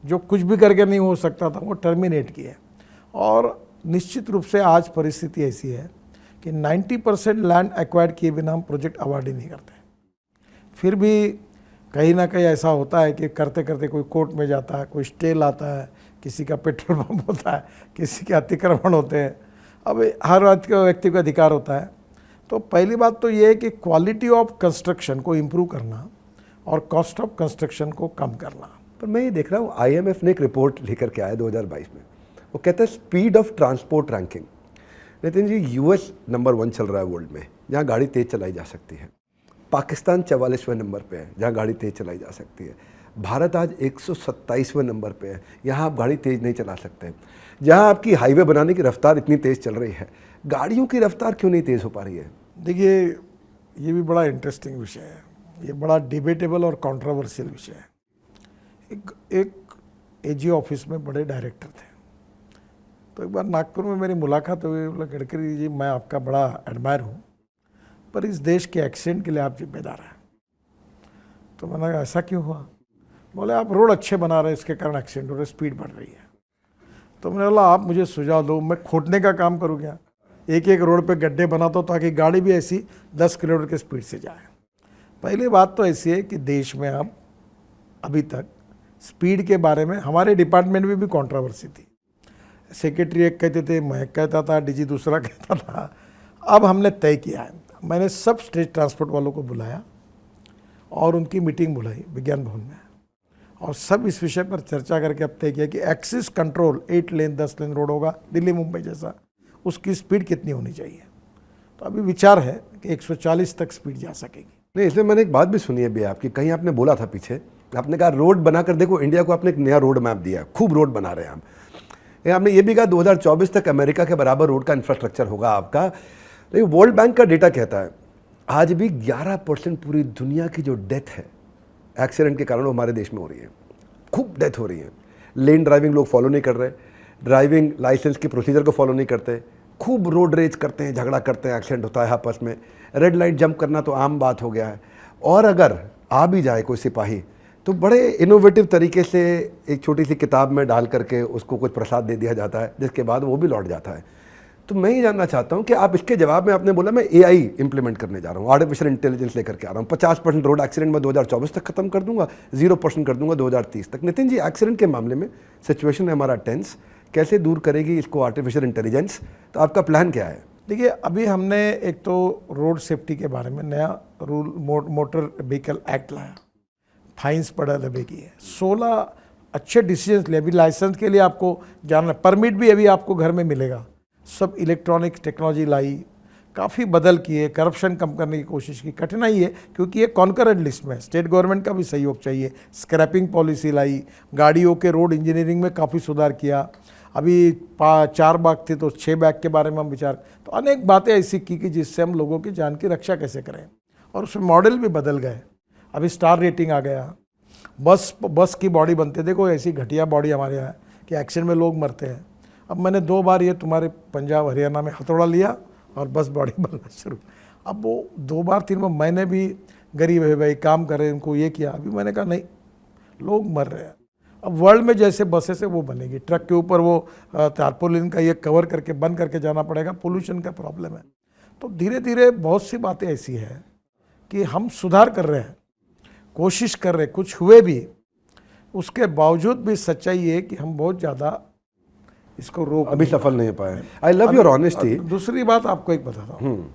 जो कुछ भी करके नहीं हो सकता था वो टर्मिनेट किया। और निश्चित रूप से आज परिस्थिति ऐसी है कि 90% लैंड एक्वायर्ड किए बिना हम प्रोजेक्ट अवार्ड ही नहीं करते। फिर भी कहीं ना कहीं ऐसा होता है कि करते करते कोई कोर्ट में जाता है, कोई स्टे लाता है, किसी का पेट्रोल पंप होता है, किसी के अतिक्रमण होते हैं। अब हर व्यक्ति को अधिकार होता है। तो पहली बात तो ये है कि क्वालिटी ऑफ कंस्ट्रक्शन को इम्प्रूव करना और कॉस्ट ऑफ कंस्ट्रक्शन को कम करना। पर मैं ये देख रहा हूँ IMF ने एक रिपोर्ट लेकर के आया 2022 में, वो कहता है speed of transport ranking. Nitin ji, US number 1 चल रहा है वर्ल्ड में जहाँ गाड़ी तेज़ चलाई जा सकती है। पाकिस्तान 44वें नंबर पे है जहाँ गाड़ी तेज़ चलाई जा सकती है। भारत आज 127वें नंबर पे है, यहाँ आप गाड़ी तेज़ नहीं चला सकते। जहाँ आपकी हाईवे बनाने की रफ्तार इतनी तेज़ चल रही है, गाड़ियों की रफ्तार क्यों नहीं तेज़ हो पा रही है? देखिए, ये भी बड़ा इंटरेस्टिंग विषय है, ये बड़ा डिबेटेबल और कंट्रोवर्शियल विषय है। एक AG ऑफिस में बड़े डायरेक्टर थे, तो एक बार नागपुर में मेरी मुलाकात हुई। बोला, गडकरी जी, मैं आपका बड़ा एडमायर हूँ, पर इस देश के एक्सीडेंट के लिए आप जिम्मेदार हैं। तो मैंने कहा, ऐसा क्यों हुआ? बोले, आप रोड अच्छे बना रहे हैं, इसके कारण एक्सीडेंट हो रहे, स्पीड बढ़ रही है। तो मैंने बोला, आप मुझे सुझाव दो, मैं खोदने का काम करूँ क्या? एक एक रोड पे गड्ढे बनाता हूँ ताकि गाड़ी भी ऐसी 10 किलोमीटर की स्पीड से जाए। पहली बात तो ऐसी है कि देश में अब अभी तक स्पीड के बारे में हमारे डिपार्टमेंट में भी कंट्रोवर्सी थी। सेक्रेटरी एक कहते थे, मैं कहता था, DG दूसरा कहता था। अब हमने तय किया है, मैंने सब स्टेट ट्रांसपोर्ट वालों को बुलाया और उनकी मीटिंग बुलाई विज्ञान भवन में, और सब इस विषय पर चर्चा करके अब तय किया कि एक्सिस कंट्रोल 8 लेन 10 लेन रोड होगा दिल्ली मुंबई जैसा, उसकी स्पीड कितनी होनी चाहिए। तो अभी विचार है कि 140 तक स्पीड जा सकेगी। नहीं, इसमें मैंने एक बात भी सुनी है भी आपकी, कहीं आपने बोला था पीछे, आपने कहा रोड बनाकर देखो, इंडिया को आपने एक नया रोड मैप दिया, खूब रोड बना रहे हैं हम। आपने ये भी कहा 2024 तक अमेरिका के बराबर रोड का इंफ्रास्ट्रक्चर होगा आपका। लेकिन वर्ल्ड बैंक का डेटा कहता है आज भी 11% पूरी दुनिया की जो डेथ है एक्सीडेंट के कारण हमारे देश में हो रही है, खूब डेथ हो रही है। लेन ड्राइविंग लोग फॉलो नहीं कर रहे, ड्राइविंग लाइसेंस के प्रोसीजर को फॉलो नहीं करते, खूब रोड रेज करते हैं, झगड़ा करते हैं, एक्सीडेंट होता है आपस में। रेड लाइट जंप करना तो आम बात हो गया है, और अगर आ भी जाए कोई सिपाही तो बड़े इनोवेटिव तरीके से एक छोटी सी किताब में डाल करके उसको कुछ प्रसाद दे दिया जाता है, जिसके बाद वो भी लौट जाता है। तो मैं ये जानना चाहता हूँ कि आप इसके जवाब में आपने बोला मैं AI इंप्लीमेंट करने जा रहा हूँ, आर्टिफिशियल इंटेलिजेंस लेकर के आ रहा हूँ, 50% रोड एक्सीडेंट में 2024 तक खत्म कर दूंगा, 0% कर दूंगा 2030 तक। नितिन जी, एक्सीडेंट के मामले में सिचुएशन है हमारा टेंस, कैसे दूर करेगी इसको आर्टिफिशियल इंटेलिजेंस? तो आपका प्लान क्या है? देखिए, अभी हमने एक तो रोड सेफ्टी के बारे में नया रूल मोटर व्हीकल एक्ट लाया, फाइन्स पड़ा लबे की है, 16 अच्छे डिसीजन लिए। अभी लाइसेंस के लिए आपको जाना, परमिट भी अभी आपको घर में मिलेगा, सब इलेक्ट्रॉनिक टेक्नोलॉजी लाई, काफ़ी बदल किए, करप्शन कम करने की कोशिश की। कठिनाई है क्योंकि ये कॉन्करेंट लिस्ट में, स्टेट गवर्नमेंट का भी सहयोग चाहिए। स्क्रैपिंग पॉलिसी लाई, गाड़ियों के रोड इंजीनियरिंग में काफ़ी सुधार किया। अभी 4 बाग थे तो 6 बाग के बारे में हम विचार, तो अनेक बातें ऐसी की कि जिससे हम लोगों की जान की रक्षा कैसे करें, और उसमें मॉडल भी बदल गए। अभी स्टार रेटिंग आ गया, बस की बॉडी बनते, देखो ऐसी घटिया बॉडी हमारे यहाँ कि एक्सीडेंट में लोग मरते हैं। अब मैंने 2 बार ये तुम्हारे पंजाब हरियाणा में हथौड़ा लिया और बस बॉडी बनना शुरू। अब वो 2 बार 3 बार मैंने भी गरीब है भाई काम कर रहे हैं उनको ये किया, अभी मैंने कहा नहीं, लोग मर रहे हैं। अब वर्ल्ड में जैसे बसेस है वो बनेगी, ट्रक के ऊपर वो टारपोलिन का ये कवर करके बंद करके जाना पड़ेगा, पोल्यूशन का प्रॉब्लम है। तो धीरे धीरे बहुत सी बातें ऐसी है कि हम सुधार कर रहे हैं, कोशिश कर रहे हैं, कुछ हुए भी, उसके बावजूद भी सच्चाई है कि हम बहुत ज़्यादा इसको रोक अभी सफल नहीं हो पाए। I love your honesty. दूसरी बात आपको एक बताता हूँ,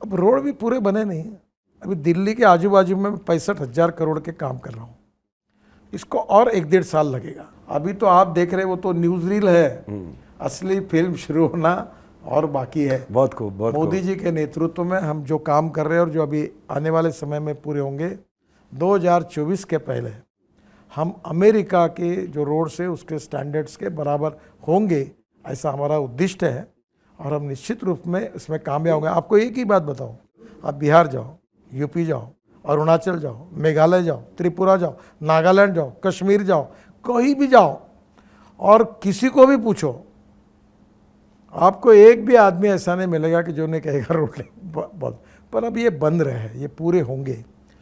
अब रोड भी पूरे बने नहीं। अभी दिल्ली के आजू बाजू में 65,000 करोड़ के काम कर रहा हूँ, इसको और 1-1.5 साल लगेगा। अभी तो आप देख रहे हैं वो तो न्यूज रील है, असली फिल्म शुरू होना और बाकी है। बहुत खूब, बहुत मोदी जी के नेतृत्व में हम जो काम कर रहे हैं और जो अभी आने वाले समय में पूरे होंगे, 2024 के पहले हम अमेरिका के जो रोड्स है उसके स्टैंडर्ड्स के बराबर होंगे, ऐसा हमारा उद्दिष्ट है, और हम निश्चित रूप में इसमें कामयाब होंगे। आपको एक ही बात बताऊं, आप बिहार जाओ, यूपी जाओ, अरुणाचल जाओ, मेघालय जाओ, त्रिपुरा जाओ, नागालैंड जाओ, कश्मीर जाओ, कहीं भी जाओ और किसी को भी पूछो, आपको एक भी आदमी ऐसा नहीं मिलेगा कि जो ने कहेगा रोड बहुत। पर अब ये बंद रहे हैं, ये पूरे होंगे।